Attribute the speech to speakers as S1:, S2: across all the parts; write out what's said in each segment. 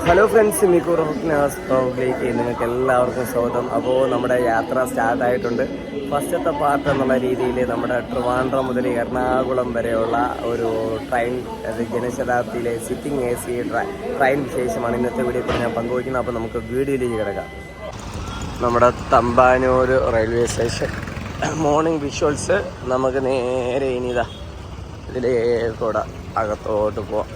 S1: Hello friends, Miku റോക്നാസ് ബ്ലോഗിലേക്ക് നിങ്ങൾക്ക് എല്ലാവർക്കും സ്വാഗതം. അപ്പോൾ നമ്മുടെ യാത്ര സ്റ്റാർട്ടായിട്ടുണ്ട്. ഫസ്റ്റത്തെ പാർട്ട് എന്നുള്ള രീതിയിൽ നമ്മുടെ ട്രിവാൻഡ്രം മുതൽ എറണാകുളം വരെയുള്ള ഒരു ട്രെയിൻ, ജനശതാബ്ദിയിലെ സിറ്റിംഗ് AC ട്രെയിൻ വിശേഷമാണ് ഇന്നത്തെ വീഡിയോ കൂടി ഞാൻ പങ്കുവയ്ക്കുന്നത്. അപ്പോൾ നമുക്ക് വീഡിയോയിലേക്ക് കിടക്കാം. നമ്മുടെ Thampanoor railway station morning visuals. നമുക്ക് നേരെ ഇനിതാ ഇതിലേക്കൂടെ അകത്തോട്ട് പോവാം.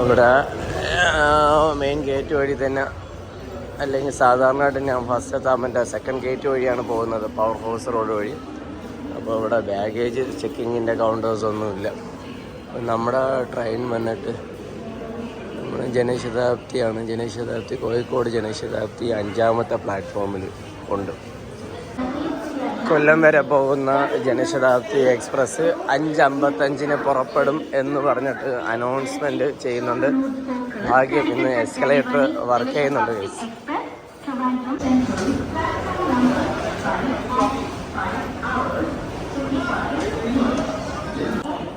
S1: ഇവിടെ മെയിൻ ഗേറ്റ് വഴി തന്നെ, അല്ലെങ്കിൽ സാധാരണയായിട്ട് ഞാൻ ഫസ്റ്റ് എത്താൻ സെക്കൻഡ് ഗേറ്റ് വഴിയാണ് പോകുന്നത്, പവർ ഹൗസ് റോഡ് വഴി. അപ്പോൾ ഇവിടെ ബാഗേജ് ചെക്കിങ്ങിൻ്റെ കൗണ്ടേഴ്സൊന്നുമില്ല. നമ്മുടെ ട്രെയിൻ വന്നിട്ട് നമ്മുടെ ജനശതാബ്ദിയാണ്. ജനശതാബ്ദി കോഴിക്കോട് ജനശതാബ്ദി 5ാമത്തെ പ്ലാറ്റ്ഫോമിൽ ഉണ്ട്. കൊല്ലം വരെ പോകുന്ന ജനശതാബ്ദി എക്സ്പ്രസ് 5:55 പുറപ്പെടും എന്ന് പറഞ്ഞിട്ട് അനൗൺസ്മെൻറ്റ് ചെയ്യുന്നുണ്ട്. ഭാഗ്യം ഇന്ന് എസ്കലേറ്റർ വർക്ക് ചെയ്യുന്നുണ്ട് ഗൈസ്.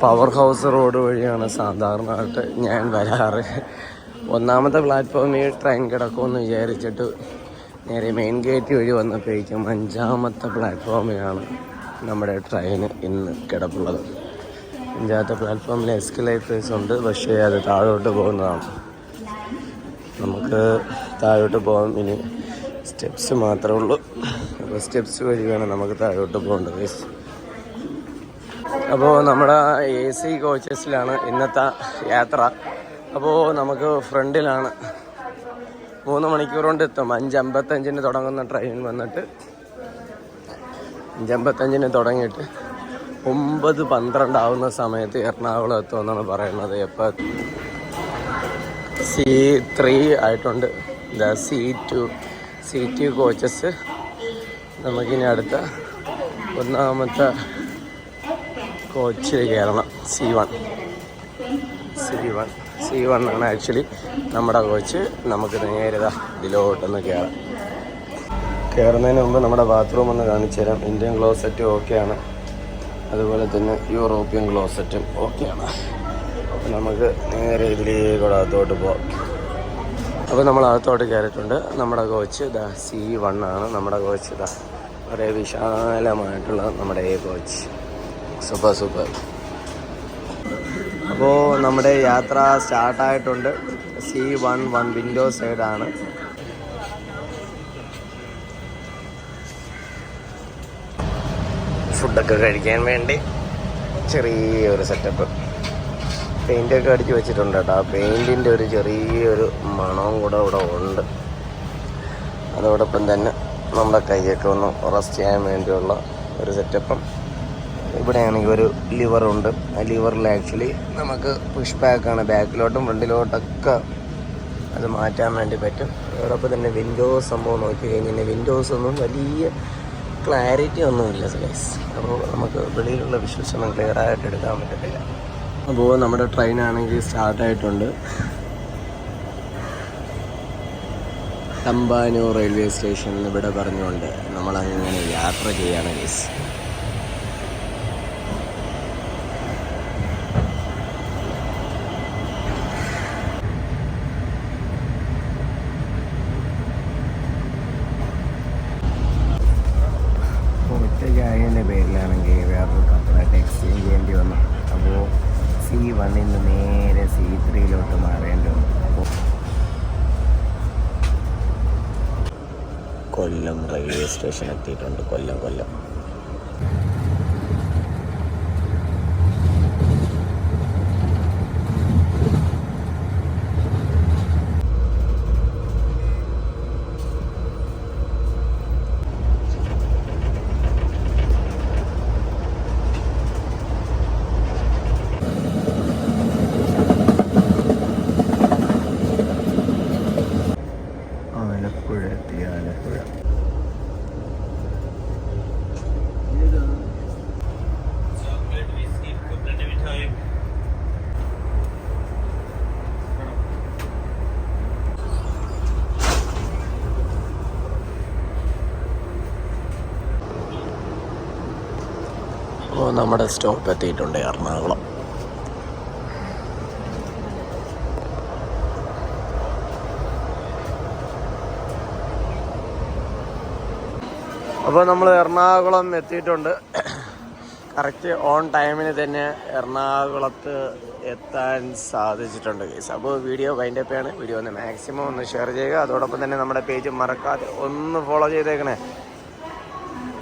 S1: പവർ ഹൗസ് റോഡ് വഴിയാണ് സാധാരണയായിട്ട് ഞാൻ വരാറ്. 1ാമത്തെ പ്ലാറ്റ്ഫോമിൽ ട്രെയിൻ കിടക്കുമെന്ന് വിചാരിച്ചിട്ട് നേരെ മെയിൻ ഗേറ്റ് വഴി വന്നപ്പോഴേക്കും 5ാമത്തെ പ്ലാറ്റ്ഫോമിലാണ് നമ്മുടെ ട്രെയിൻ ഇന്ന് കിടപ്പുള്ളത്. 5ാമത്തെ പ്ലാറ്റ്ഫോമിൽ എസ്കലേറ്റേഴ്സ് ഉണ്ട്, പക്ഷേ അത് താഴോട്ട് പോകുന്നതാണ്. നമുക്ക് താഴോട്ട് പോകാൻ ഇനി സ്റ്റെപ്സ് മാത്രമേ ഉള്ളൂ. അപ്പോൾ സ്റ്റെപ്സ് വഴി വേണം നമുക്ക് താഴോട്ട് പോകേണ്ടത്. അപ്പോൾ നമ്മുടെ AC കോച്ചസിലാണ് ഇന്നത്തെ യാത്ര. അപ്പോൾ നമുക്ക് ഫ്രണ്ടിലാണ് 3 മണിക്കൂർ കൊണ്ട് എത്തും. 5:55 തുടങ്ങുന്ന ട്രെയിൻ വന്നിട്ട് 5:55 തുടങ്ങിയിട്ട് 9:12 ആവുന്ന സമയത്ത് എറണാകുളം എത്തുമെന്നാണ് പറയുന്നത്. ഇപ്പോൾ C3 ആയിട്ടുണ്ട്. C2 coaches. നമുക്കിനി അടുത്ത 1ാമത്തെ കോച്ചിൽ കയറണം. C1 ആണ് ആക്ച്വലി നമ്മുടെ കോച്ച്. നമുക്ക് നേരെ ഇതിലോട്ടൊന്ന് കയറുന്നതിന് മുമ്പ് നമ്മുടെ ബാത്റൂം ഒന്ന് കാണിച്ചു തരാം. ഇന്ത്യൻ ക്ലോസറ്റും ഓക്കെയാണ്, അതുപോലെ തന്നെ യൂറോപ്യൻ ക്ലോസറ്റും ഓക്കെയാണ്. അപ്പോൾ നമുക്ക് നേരെ ഇതിലേക്കൂടെ അകത്തോട്ട് പോകാം. അപ്പോൾ നമ്മൾ അകത്തോട്ട് കയറിയിട്ടുണ്ട്. നമ്മുടെ കോച്ച് C1 ആണ്. നമ്മുടെ കോച്ച് വളരെ വിശാലമായിട്ടുള്ള നമ്മുടെ കോച്ച്. സൂപ്പർ. അപ്പോൾ നമ്മുടെ യാത്ര സ്റ്റാർട്ടായിട്ടുണ്ട്. C1 വിൻഡോ സൈഡാണ്. ഫുഡൊക്കെ കഴിക്കാൻ വേണ്ടി ചെറിയൊരു സെറ്റപ്പ്. പെയിൻ്റൊക്കെ അടിച്ച് വെച്ചിട്ടുണ്ട് കേട്ടോ. ആ പെയിൻറ്റിൻ്റെ ഒരു ചെറിയൊരു മണവും കൂടെ ഇവിടെ ഉണ്ട്. അതോടൊപ്പം തന്നെ നമ്മുടെ കൈയൊക്കെ ഒന്ന് റെസ്റ്റ് ചെയ്യാൻ വേണ്ടിയുള്ള ഒരു സെറ്റപ്പും. ഇവിടെയാണെങ്കിൽ ഒരു ലിവറുണ്ട്. ആ ലിവറിൽ ആക്ച്വലി നമുക്ക് പുഷ് ബാക്കാണ്. ബാക്കിലോട്ടും ഫ്രണ്ടിലോട്ടൊക്കെ അത് മാറ്റാൻ വേണ്ടി പറ്റും. അതോടൊപ്പം തന്നെ വിൻഡോസ് സംഭവം നോക്കി കഴിഞ്ഞാൽ വിൻഡോസ് ഒന്നും വലിയ ക്ലാരിറ്റി ഒന്നുമില്ല ഗൈസ്. അപ്പോൾ നമുക്ക് വെളിയിലുള്ള വിഷ്വൽസ് ഒന്നും ക്ലിയർ ആയിട്ട് എടുക്കാൻ പറ്റത്തില്ല. അപ്പോൾ നമ്മുടെ ട്രെയിനാണെങ്കിൽ സ്റ്റാർട്ടായിട്ടുണ്ട്. തമ്പാനൂർ റെയിൽവേ സ്റ്റേഷനിൽ ഇവിടെ പറഞ്ഞുകൊണ്ട് നമ്മളങ്ങനെ യാത്ര ചെയ്യാണ് ഗൈസ്. ഒറ്റയ്ക്കായതിൻ്റെ പേരിലാണെങ്കിൽ വേറൊരു കപ്പലായിട്ട് എക്സ്ചേഞ്ച് ചെയ്യേണ്ടി വന്നു. അപ്പോൾ C1 നേരെ C3 മാറേണ്ടി വന്നു. അപ്പോൾ കൊല്ലം റെയിൽവേ സ്റ്റേഷൻ എത്തിയിട്ടുണ്ട്. കൊല്ലം ആലപ്പുഴ. നമ്മുടെ സ്റ്റോപ്പ് എത്തിയിട്ടുണ്ട് എറണാകുളം. അപ്പോൾ നമ്മൾ എറണാകുളം എത്തിയിട്ടുണ്ട്. കറക്റ്റ് ഓൺ ടൈമിന് തന്നെ എറണാകുളത്ത് എത്താൻ സാധിച്ചിട്ടുണ്ട് ഗൈസ്. അപ്പോൾ വീഡിയോ വൈൻഡ് അപ്പ് ആണ്. വീഡിയോ ഒന്ന് മാക്സിമം ഒന്ന് ഷെയർ ചെയ്യുക. അതോടൊപ്പം തന്നെ നമ്മുടെ പേജ് മറക്കാതെ ഒന്ന് ഫോളോ ചെയ്തേക്കണേ.